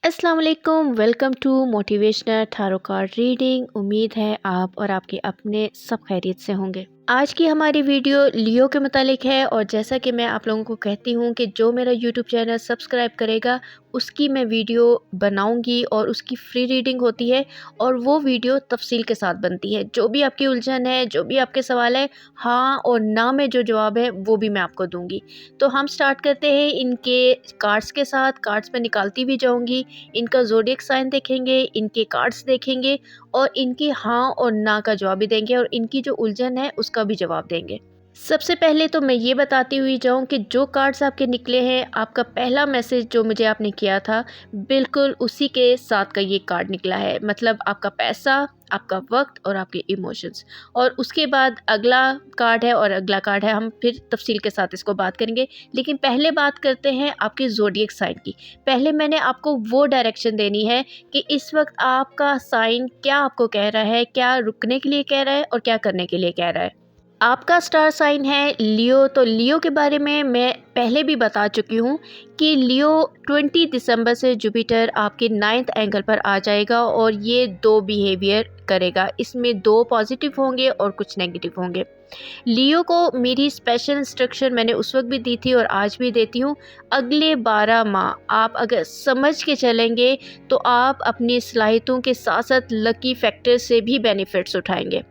अस्सलाम वालेकुम। Welcome to motivational tarot card reading. उम्मीद है आप और आपके अपने सब खैरियत से होंगे। आज की हमारी वीडियो लियो के मुतालिक है और जैसा कि मैं आप लोगों को कहती हूँ कि जो मेरा यूट्यूब चैनल सब्सक्राइब करेगा उसकी मैं वीडियो बनाऊंगी और उसकी फ्री रीडिंग होती है और वो वीडियो तफसील के साथ बनती है। जो भी आपकी उलझन है, जो भी आपके सवाल है, हाँ और ना में जो जवाब है वो भी मैं आपको दूंगी। तो हम स्टार्ट करते हैं इनके कार्ड्स के साथ। कार्ड्स में निकालती भी जाऊंगी, इनका ज़ोडिएक साइन देखेंगे, इनके कार्ड्स देखेंगे और इनकी हाँ और ना का जवाब भी देंगे और इनकी जो उलझन है उसका भी जवाब देंगे। सबसे पहले तो मैं ये बताती हुई जाऊँ कि जो कार्ड्स आपके निकले हैं, आपका पहला मैसेज जो मुझे आपने किया था बिल्कुल उसी के साथ का ये कार्ड निकला है। मतलब आपका पैसा, आपका वक्त और आपके इमोशंस। और उसके बाद अगला कार्ड है और अगला कार्ड है, हम फिर तफसील के साथ इसको बात करेंगे। लेकिन पहले बात करते हैं आपके ज़ोडिएक साइन की। पहले मैंने आपको वो डायरेक्शन देनी है कि इस वक्त आपका साइन क्या आपको कह रहा है, क्या रुकने के लिए कह रहा है और क्या करने के लिए कह रहा है। आपका स्टार साइन है लियो। तो लियो के बारे में मैं पहले भी बता चुकी हूँ कि लियो 20 दिसंबर से जुपिटर आपके 9th एंगल पर आ जाएगा और ये दो बिहेवियर करेगा। इसमें दो पॉजिटिव होंगे और कुछ नेगेटिव होंगे। लियो को मेरी स्पेशल इंस्ट्रक्शन मैंने उस वक्त भी दी थी और आज भी देती हूँ। अगले 12 माह आप अगर समझ के चलेंगे तो आप अपनी सलाहियतों के साथ साथ लकी फैक्टर से भी बेनिफिट्स उठाएंगे।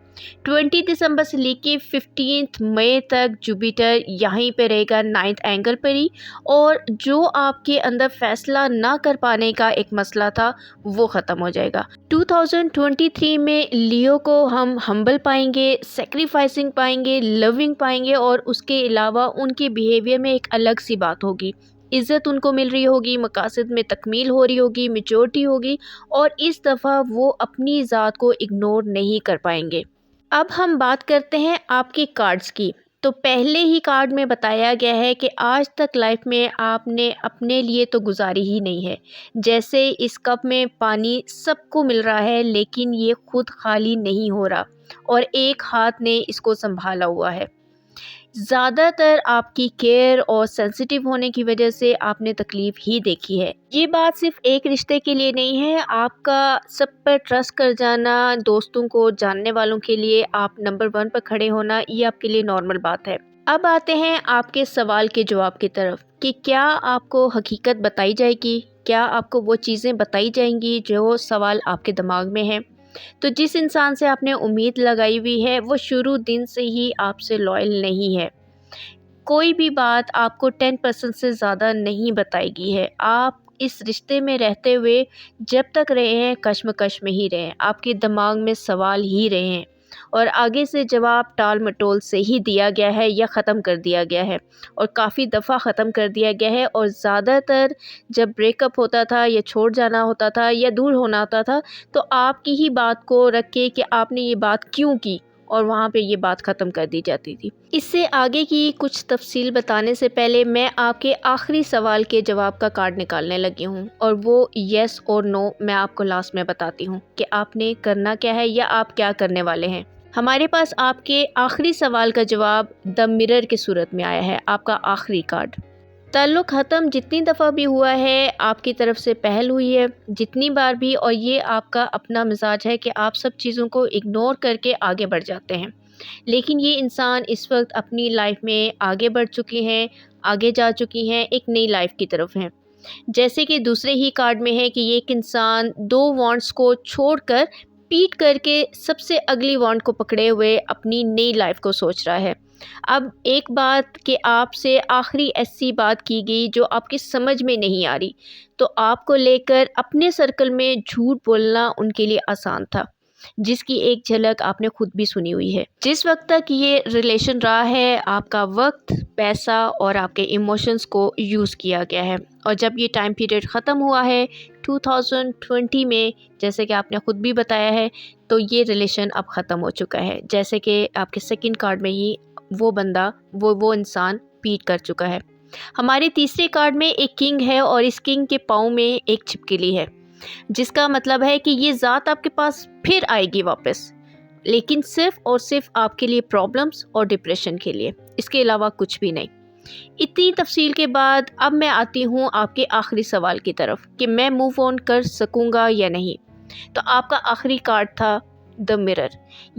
20 दिसंबर से लेके 15 मई तक जुपिटर यहीं पे रहेगा 9th एंगल पर ही। और जो आपके अंदर फैसला ना कर पाने का एक मसला था वो ख़त्म हो जाएगा। 2023 में लियो को हम हम्बल पाएंगे, सेक्रीफाइसिंग पाएंगे, लविंग पाएंगे और उसके अलावा उनके बिहेवियर में एक अलग सी बात होगी। इज़्ज़त उनको मिल रही होगी, मकासद में तकमील हो रही होगी, मेचोरिटी होगी और इस दफ़ा वो अपनी ज़ात को इग्नोर नहीं कर पाएंगे। अब हम बात करते हैं आपके कार्ड्स की। तो पहले ही कार्ड में बताया गया है कि आज तक लाइफ में आपने अपने लिए तो गुजारी ही नहीं है। जैसे इस कप में पानी सबको मिल रहा है लेकिन ये खुद खाली नहीं हो रहा और एक हाथ ने इसको संभाला हुआ है। ज़्यादातर आपकी केयर और सेंसिटिव होने की वजह से आपने तकलीफ़ ही देखी है। ये बात सिर्फ एक रिश्ते के लिए नहीं है, आपका सब पर ट्रस्ट कर जाना, दोस्तों को, जानने वालों के लिए आप नंबर 1 पर खड़े होना, ये आपके लिए नॉर्मल बात है। अब आते हैं आपके सवाल के जवाब की तरफ कि क्या आपको हकीकत बताई जाएगी, क्या आपको वो चीज़ें बताई जाएंगी जो सवाल आपके दिमाग में है। तो जिस इंसान से आपने उम्मीद लगाई हुई है वो शुरू दिन से ही आपसे लॉयल नहीं है। कोई भी बात आपको 10% से ज़्यादा नहीं बताएगी है। आप इस रिश्ते में रहते हुए जब तक रहे हैं कश्मकश में ही रहे हैं, आपके दिमाग में सवाल ही रहे हैं और आगे से जवाब टाल मटोल से ही दिया गया है या ख़त्म कर दिया गया है और काफ़ी दफ़ा ख़त्म कर दिया गया है। और ज़्यादातर जब ब्रेकअप होता था या छोड़ जाना होता था या दूर होना होता था तो आपकी ही बात को रख के कि आपने ये बात क्यों की और वहाँ पे ये बात ख़त्म कर दी जाती थी। इससे आगे की कुछ तफसील बताने से पहले मैं आपके आखिरी सवाल के जवाब का कार्ड निकालने लगी हूँ और वो येस और नो मैं आपको लास्ट में बताती हूँ कि आपने करना क्या है या आप क्या करने वाले हैं। हमारे पास आपके आखिरी सवाल का जवाब द मिरर की सूरत में आया है, आपका आखिरी कार्ड। ताल्लुक़ ख़त्म जितनी दफ़ा भी हुआ है, आपकी तरफ से पहल हुई है जितनी बार भी, और ये आपका अपना मिजाज है कि आप सब चीज़ों को इग्नोर करके आगे बढ़ जाते हैं। लेकिन ये इंसान इस वक्त अपनी लाइफ में आगे बढ़ चुकी हैं, आगे जा चुकी हैं, एक नई लाइफ की तरफ हैं। जैसे कि दूसरे ही कार्ड में है कि ये एक इंसान दो वांट्स को छोड़कर पीट करके सबसे अगली वांट को पकड़े हुए अपनी नई लाइफ को सोच रहा है। अब एक बात कि आपसे आखिरी ऐसी बात की गई जो आपकी समझ में नहीं आ रही, तो आपको लेकर अपने सर्कल में झूठ बोलना उनके लिए आसान था, जिसकी एक झलक आपने खुद भी सुनी हुई है। जिस वक्त तक ये रिलेशन रहा है आपका वक्त, पैसा और आपके इमोशंस को यूज़ किया गया है और जब ये टाइम पीरियड ख़त्म हुआ है 2020 में, जैसे कि आपने ख़ुद भी बताया है, तो ये रिलेशन अब ख़त्म हो चुका है। जैसे कि आपके सेकंड कार्ड में ही वो बंदा, वो इंसान पीट कर चुका है। हमारे तीसरे कार्ड में एक किंग है और इस किंग के पाँव में एक छिपकली है, जिसका मतलब है कि ये ज़ात आपके पास फिर आएगी वापस, लेकिन सिर्फ़ और सिर्फ आपके लिए प्रॉब्लम्स और डिप्रेशन के लिए, इसके अलावा कुछ भी नहीं। इतनी तफसील के बाद अब मैं आती हूँ आपके आखिरी सवाल की तरफ कि मैं मूव ऑन कर सकूँगा या नहीं। तो आपका आखिरी कार्ड था द मिरर।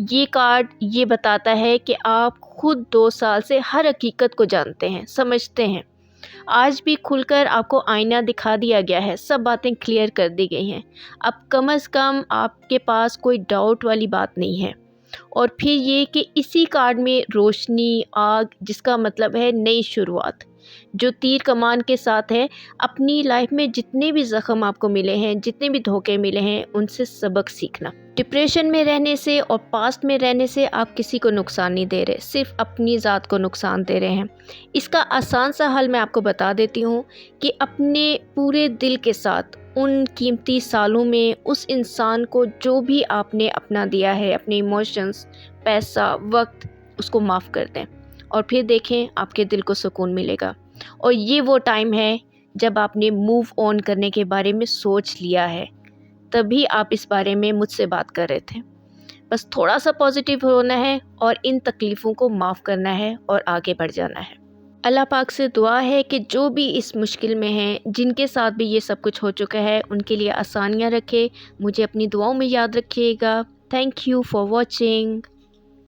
ये कार्ड ये बताता है कि आप खुद 2 साल से हर हकीकत को जानते हैं, समझते हैं। आज भी खुलकर आपको आईना दिखा दिया गया है, सब बातें क्लियर कर दी गई हैं। अब कम से कम आपके पास कोई डाउट वाली बात नहीं है। और फिर ये कि इसी कार्ड में रोशनी, आग, जिसका मतलब है नई शुरुआत, जो तीर कमान के साथ है। अपनी लाइफ में जितने भी ज़ख्म आपको मिले हैं, जितने भी धोखे मिले हैं, उनसे सबक सीखना। डिप्रेशन में रहने से और पास्ट में रहने से आप किसी को नुकसान नहीं दे रहे, सिर्फ अपनी ज़ात को नुकसान दे रहे हैं। इसका आसान सा हल मैं आपको बता देती हूँ कि अपने पूरे दिल के साथ उन कीमती सालों में उस इंसान को जो भी आपने अपना दिया है, अपने इमोशंस, पैसा, वक्त, उसको माफ़ कर दें और फिर देखें आपके दिल को सुकून मिलेगा। और ये वो टाइम है जब आपने मूव ऑन करने के बारे में सोच लिया है, तभी आप इस बारे में मुझसे बात कर रहे थे। बस थोड़ा सा पॉजिटिव होना है और इन तकलीफ़ों को माफ़ करना है और आगे बढ़ जाना है। अल्लाह पाक से दुआ है कि जो भी इस मुश्किल में हैं, जिनके साथ भी ये सब कुछ हो चुका है, उनके लिए आसानियाँ रखे। मुझे अपनी दुआओं में याद रखिएगा। Thank you for watching.